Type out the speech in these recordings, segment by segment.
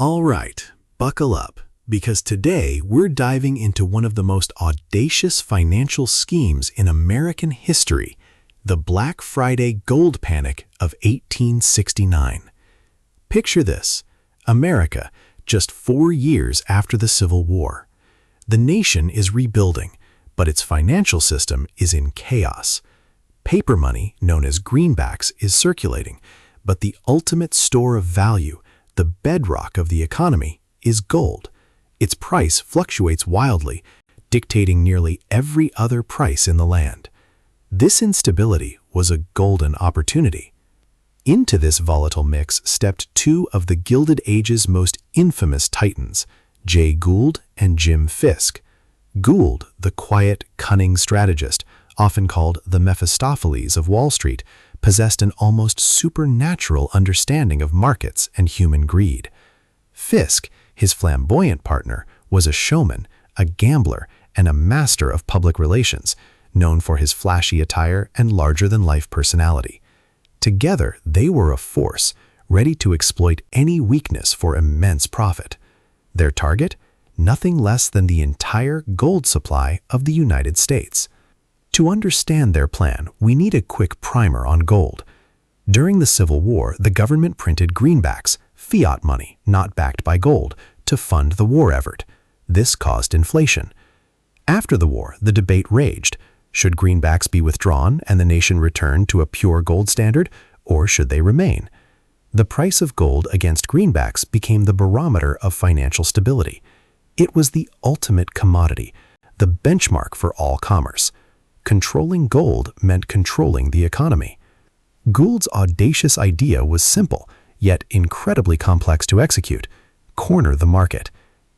All right, buckle up, because today we're diving into one of the most audacious financial schemes in American history, the Black Friday gold panic of 1869. Picture this: America, just 4 years after the Civil War. The nation is rebuilding, but its financial system is in chaos. Paper money, known as greenbacks, is circulating, but the ultimate store of value, the bedrock of the economy, is gold. Its price fluctuates wildly, dictating nearly every other price in the land. This instability was a golden opportunity. Into this volatile mix stepped two of the Gilded Age's most infamous titans, Jay Gould and Jim Fisk. Gould, the quiet, cunning strategist, often called the Mephistopheles of Wall Street, possessed an almost supernatural understanding of markets and human greed. Fisk, his flamboyant partner, was a showman, a gambler, and a master of public relations, known for his flashy attire and larger-than-life personality. Together, they were a force, ready to exploit any weakness for immense profit. Their target? Nothing less than the entire gold supply of the United States. To understand their plan, we need a quick primer on gold. During the Civil War, the government printed greenbacks, fiat money not backed by gold, to fund the war effort. This caused inflation. After the war, the debate raged. Should greenbacks be withdrawn and the nation return to a pure gold standard, or should they remain? The price of gold against greenbacks became the barometer of financial stability. It was the ultimate commodity, the benchmark for all commerce. Controlling gold meant controlling the economy. Gould's audacious idea was simple, yet incredibly complex to execute: corner the market.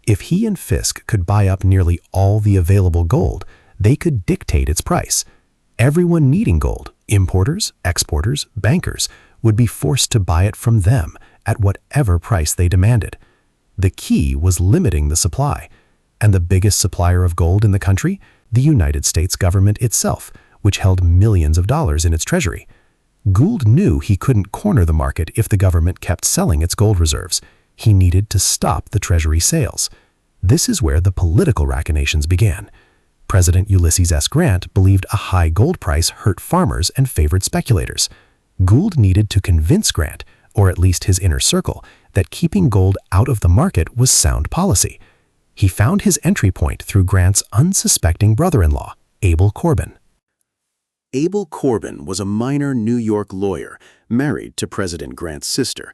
If he and Fisk could buy up nearly all the available gold, they could dictate its price. Everyone needing gold, importers, exporters, bankers, would be forced to buy it from them at whatever price they demanded. The key was limiting the supply. And the biggest supplier of gold in the country? The United States government itself, which held millions of dollars in its treasury. Gould knew he couldn't corner the market if the government kept selling its gold reserves. He needed to stop the treasury sales. This is where the political machinations began. President Ulysses S. Grant believed a high gold price hurt farmers and favored speculators. Gould needed to convince Grant, or at least his inner circle, that keeping gold out of the market was sound policy. He found his entry point through Grant's unsuspecting brother-in-law, Abel Corbin. Abel Corbin was a minor New York lawyer, married to President Grant's sister.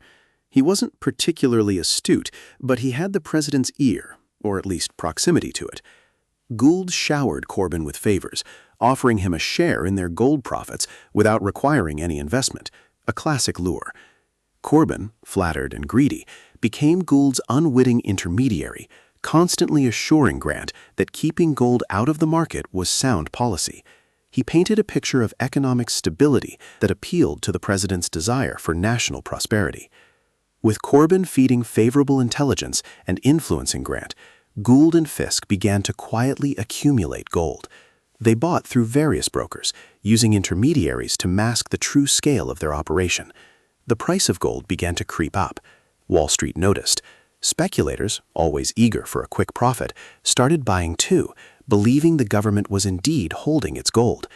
He wasn't particularly astute, but he had the president's ear, or at least proximity to it. Gould showered Corbin with favors, offering him a share in their gold profits without requiring any investment, a classic lure. Corbin, flattered and greedy, became Gould's unwitting intermediary, constantly assuring Grant that keeping gold out of the market was sound policy. He painted a picture of economic stability that appealed to the president's desire for national prosperity. With Corbin feeding favorable intelligence and influencing Grant, Gould and Fisk began to quietly accumulate gold. They bought through various brokers, using intermediaries to mask the true scale of their operation. The price of gold began to creep up. Wall Street noticed. Speculators, always eager for a quick profit, started buying too, believing the government was indeed holding its gold.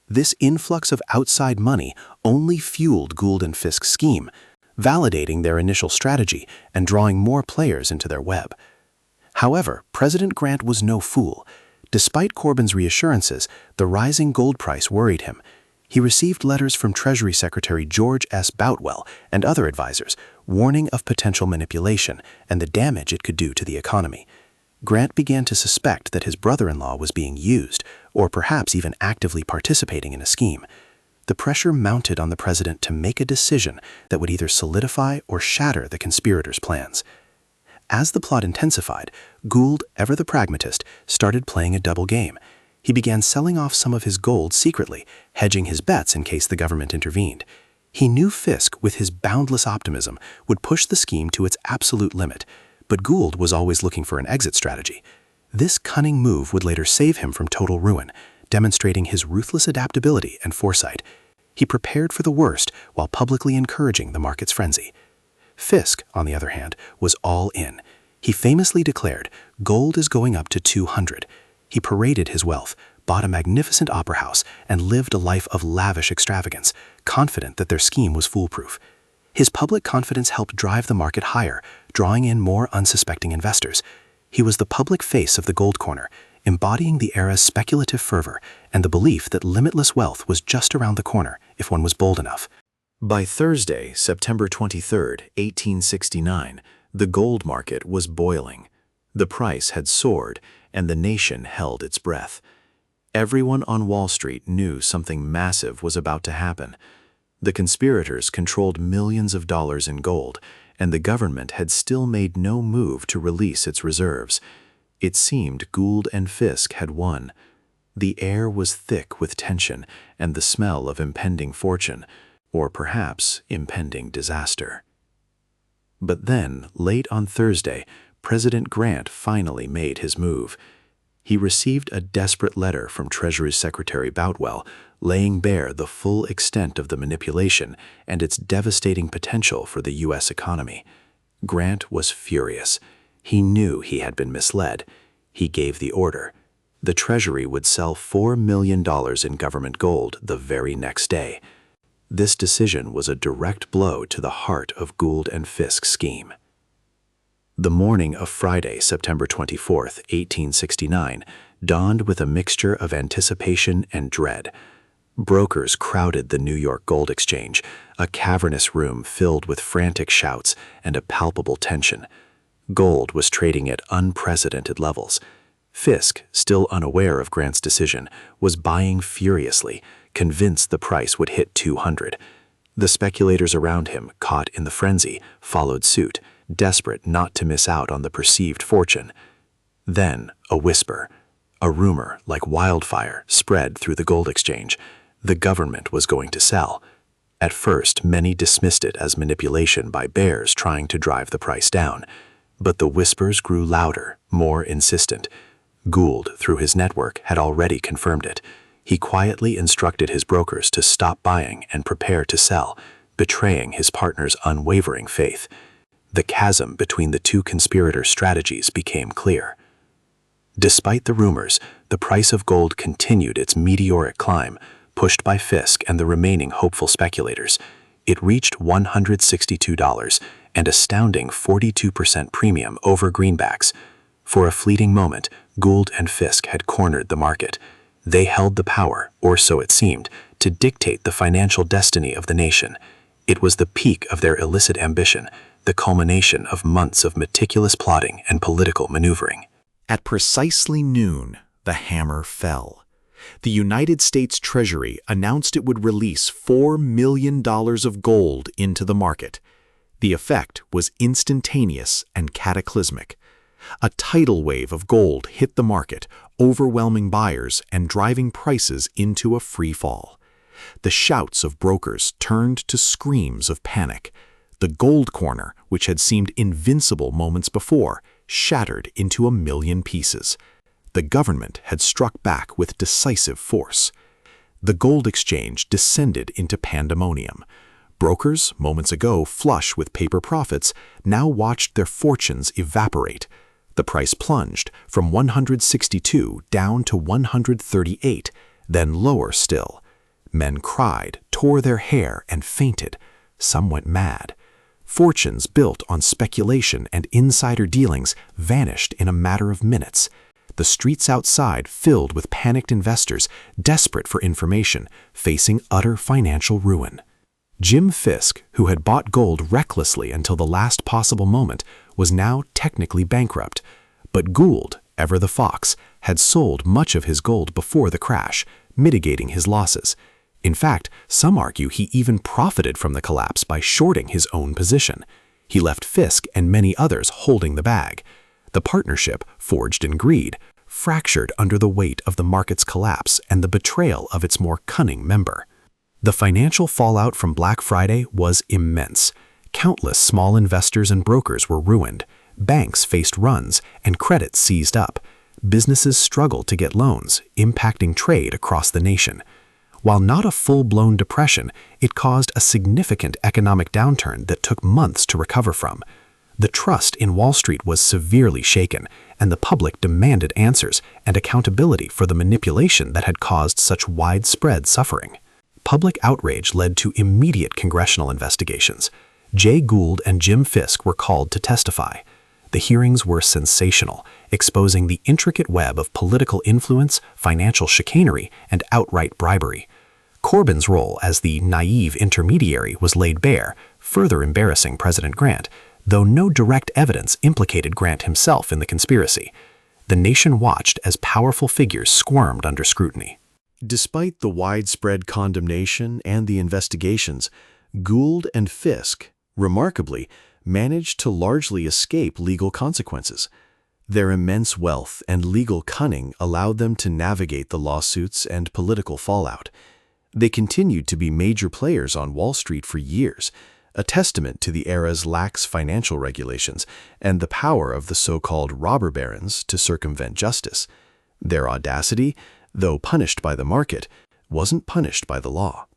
This influx of outside money only fueled Gould and Fisk's scheme, validating their initial strategy and drawing more players into their web. However, President Grant was no fool. Despite Corbin's reassurances, the rising gold price worried him. He received letters from Treasury Secretary George S. Boutwell and other advisors, warning of potential manipulation and the damage it could do to the economy. Grant began to suspect that his brother-in-law was being used, or perhaps even actively participating in a scheme. The pressure mounted on the president to make a decision that would either solidify or shatter the conspirators' plans. As the plot intensified, Gould, ever the pragmatist, started playing a double game. He began selling off some of his gold secretly, hedging his bets in case the government intervened. He knew Fisk, with his boundless optimism, would push the scheme to its absolute limit, but Gould was always looking for an exit strategy. This cunning move would later save him from total ruin, demonstrating his ruthless adaptability and foresight. He prepared for the worst while publicly encouraging the market's frenzy. Fisk, on the other hand, was all in. He famously declared, "Gold is going up to 200." He paraded his wealth, bought a magnificent opera house, and lived a life of lavish extravagance, confident that their scheme was foolproof. His public confidence helped drive the market higher, drawing in more unsuspecting investors. He was the public face of the gold corner, embodying the era's speculative fervor and the belief that limitless wealth was just around the corner if one was bold enough. By Thursday, September 23, 1869, the gold market was boiling. The price had soared, and the nation held its breath. Everyone on Wall Street knew something massive was about to happen. The conspirators controlled millions of dollars in gold, and the government had still made no move to release its reserves. It seemed Gould and Fisk had won. The air was thick with tension and the smell of impending fortune, or perhaps impending disaster. But then, late on Thursday, President Grant finally made his move. He received a desperate letter from Treasury Secretary Boutwell, laying bare the full extent of the manipulation and its devastating potential for the U.S. economy. Grant was furious. He knew he had been misled. He gave the order. The Treasury would sell $4 million in government gold the very next day. This decision was a direct blow to the heart of Gould and Fisk's scheme. The morning of Friday, September 24, 1869, dawned with a mixture of anticipation and dread. Brokers crowded the New York Gold Exchange, a cavernous room filled with frantic shouts and a palpable tension. Gold was trading at unprecedented levels. Fisk, still unaware of Grant's decision, was buying furiously, convinced the price would hit 200. The speculators around him, caught in the frenzy, followed suit, desperate not to miss out on the perceived fortune. Then, a whisper, a rumor like wildfire, spread through the gold exchange. The government was going to sell. At first, many dismissed it as manipulation by bears trying to drive the price down. But the whispers grew louder, more insistent. Gould, through his network, had already confirmed it. He quietly instructed his brokers to stop buying and prepare to sell, betraying his partner's unwavering faith. The chasm between the two conspirators' strategies became clear. Despite the rumors, the price of gold continued its meteoric climb, pushed by Fisk and the remaining hopeful speculators. It reached $162, an astounding 42% premium over greenbacks. For a fleeting moment, Gould and Fisk had cornered the market. They held the power, or so it seemed, to dictate the financial destiny of the nation. It was the peak of their illicit ambition, the culmination of months of meticulous plotting and political maneuvering. At precisely noon, the hammer fell. The United States Treasury announced it would release $4 million of gold into the market. The effect was instantaneous and cataclysmic. A tidal wave of gold hit the market, overwhelming buyers and driving prices into a free fall. The shouts of brokers turned to screams of panic. The gold corner, which had seemed invincible moments before, shattered into a million pieces. The government had struck back with decisive force. The gold exchange descended into pandemonium. Brokers, moments ago flush with paper profits, now watched their fortunes evaporate. The price plunged from 162 down to 138, then lower still. Men cried, tore their hair, and fainted. Some went mad. Fortunes built on speculation and insider dealings vanished in a matter of minutes. The streets outside filled with panicked investors, desperate for information, facing utter financial ruin. Jim Fisk, who had bought gold recklessly until the last possible moment, was now technically bankrupt. But Gould, ever the fox, had sold much of his gold before the crash, mitigating his losses. In fact, some argue he even profited from the collapse by shorting his own position. He left Fisk and many others holding the bag. The partnership, forged in greed, fractured under the weight of the market's collapse and the betrayal of its more cunning member. The financial fallout from Black Friday was immense. Countless small investors and brokers were ruined. Banks faced runs and credit seized up. Businesses struggled to get loans, impacting trade across the nation. While not a full-blown depression, it caused a significant economic downturn that took months to recover from. The trust in Wall Street was severely shaken, and the public demanded answers and accountability for the manipulation that had caused such widespread suffering. Public outrage led to immediate congressional investigations. Jay Gould and Jim Fisk were called to testify. The hearings were sensational, exposing the intricate web of political influence, financial chicanery, and outright bribery. Corbyn's role as the naive intermediary was laid bare, further embarrassing President Grant, though no direct evidence implicated Grant himself in the conspiracy. The nation watched as powerful figures squirmed under scrutiny. Despite the widespread condemnation and the investigations, Gould and Fisk, remarkably, managed to largely escape legal consequences. Their immense wealth and legal cunning allowed them to navigate the lawsuits and political fallout. They continued to be major players on Wall Street for years, a testament to the era's lax financial regulations and the power of the so-called robber barons to circumvent justice. Their audacity, though punished by the market, wasn't punished by the law.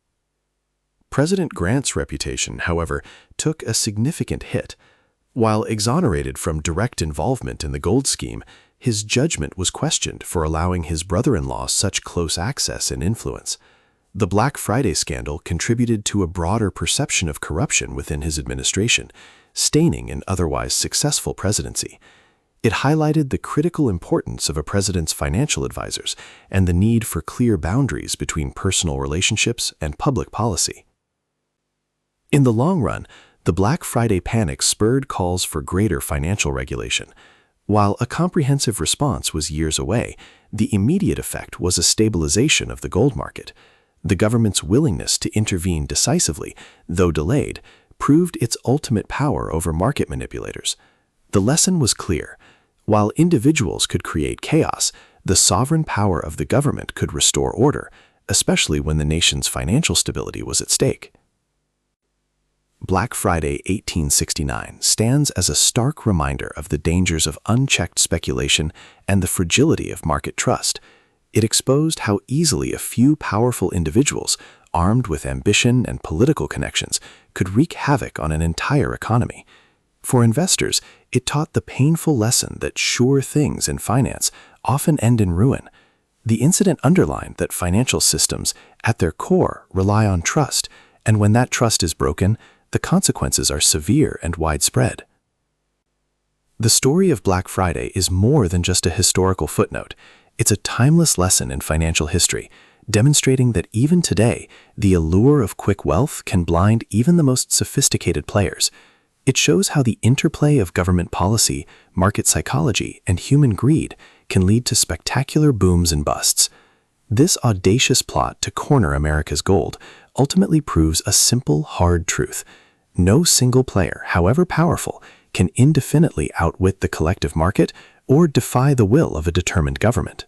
President Grant's reputation, however, took a significant hit. While exonerated from direct involvement in the Gould scheme, his judgment was questioned for allowing his brother-in-law such close access and influence. The Black Friday scandal contributed to a broader perception of corruption within his administration, staining an otherwise successful presidency. It highlighted the critical importance of a president's financial advisors and the need for clear boundaries between personal relationships and public policy. In the long run, the Black Friday panic spurred calls for greater financial regulation. While a comprehensive response was years away, the immediate effect was a stabilization of the gold market. The government's willingness to intervene decisively, though delayed, proved its ultimate power over market manipulators. The lesson was clear. While individuals could create chaos, the sovereign power of the government could restore order, especially when the nation's financial stability was at stake. Black Friday 1869 stands as a stark reminder of the dangers of unchecked speculation and the fragility of market trust. It exposed how easily a few powerful individuals, armed with ambition and political connections, could wreak havoc on an entire economy. For investors, it taught the painful lesson that sure things in finance often end in ruin. The incident underlined that financial systems, at their core, rely on trust, and when that trust is broken, the consequences are severe and widespread. The story of Black Friday is more than just a historical footnote. It's a timeless lesson in financial history, demonstrating that even today, the allure of quick wealth can blind even the most sophisticated players. It shows how the interplay of government policy, market psychology, and human greed can lead to spectacular booms and busts. This audacious plot to corner America's gold ultimately proves a simple, hard truth. No single player, however powerful, can indefinitely outwit the collective market or defy the will of a determined government.